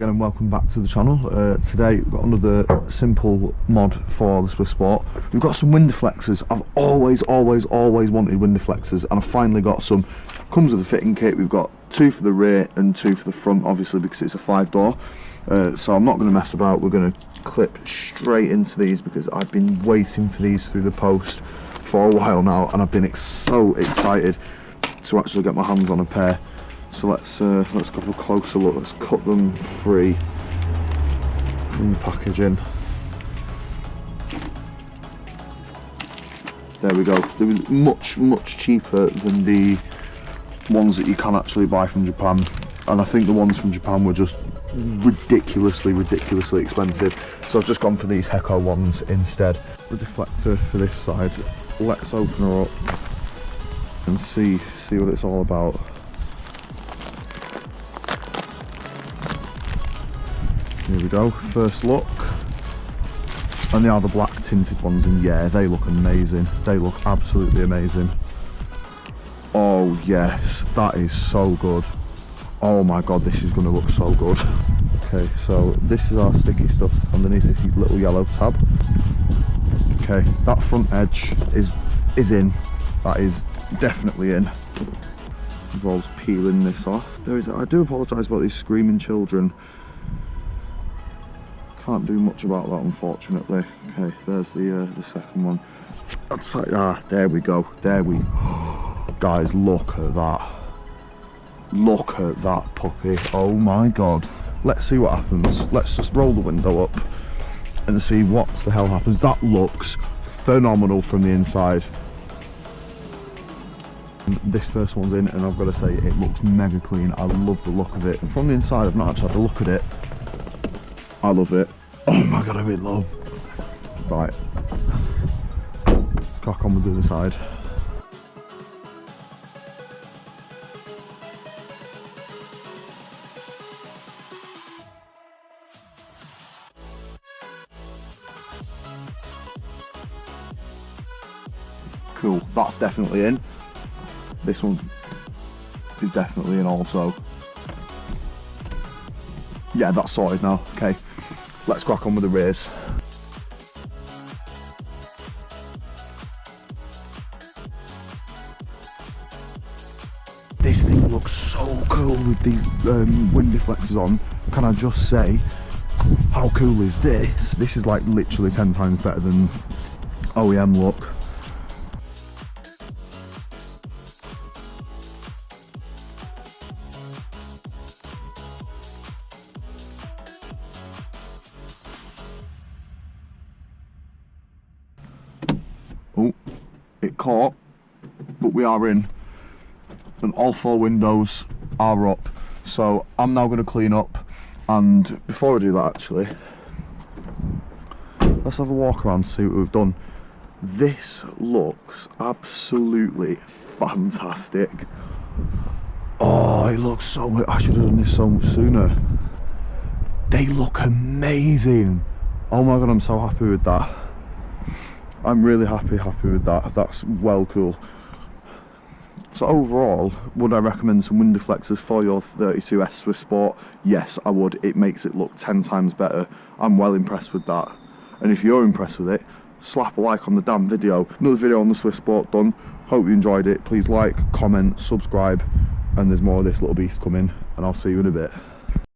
And welcome back to the channel. Today we've got another simple mod for the Swift Sport. We've got some wind deflectors. I've always wanted wind deflectors, and I finally got some. Comes with a fitting kit. We've got two for the rear and two for the front, obviously because it's a 5-door. So I'm not going to mess about. We're going to clip straight into these because I've been waiting for these through the post for a while now, and I've been so excited to actually get my hands on a pair. So let's have a closer look. Let's cut them free from the packaging. There we go. They were much cheaper than the ones that you can actually buy from Japan, and I think the ones from Japan were just ridiculously expensive. So I've just gone for these Heko ones instead. The deflector for this side. Let's open her up and see what it's all about. Here we go, first look, and they are the black tinted ones, and yeah, they look amazing. They look absolutely amazing. Oh yes, that is so good. Oh my god, this is going to look so good. Okay, so this is our sticky stuff underneath this little yellow tab. Okay, that front edge is in. That is definitely in. Involves peeling this off. I do apologise about these screaming children. Can't do much about that, unfortunately. Okay, there's the second one. That's like, there we go. Guys, look at that. Look at that puppy. Oh my god. Let's see what happens. Let's just roll the window up and see what the hell happens. That looks phenomenal from the inside. This first one's in, and I've got to say it looks mega clean. I love the look of it. And from the inside, I've not actually had a look at it. I love it. Oh my god, I'm in love. Right. Let's crack on with the other side. Cool, that's definitely in. This one is definitely in also. Yeah, that's sorted now. Okay, let's crack on with the rears. This thing looks so cool with these wind deflectors on. Can I just say, how cool is this? This is like literally 10 times better than OEM look. Oh, it caught, but we are in, and all 4 windows are up. So I'm now going to clean up, and before I do that, actually, let's have a walk around and see what we've done. This looks absolutely fantastic. Oh, it looks so much. I should have done this so much sooner. They look amazing. Oh my god, I'm so happy with that. I'm really happy with that. That's well cool. So overall, would I recommend some wind deflectors for your 32S Swift Sport? Yes, I would. It makes it look 10 times better. I'm well impressed with that. And if you're impressed with it, slap a like on the damn video. Another video on the Swift Sport done. Hope you enjoyed it. Please like, comment, subscribe, and there's more of this little beast coming, and I'll see you in a bit.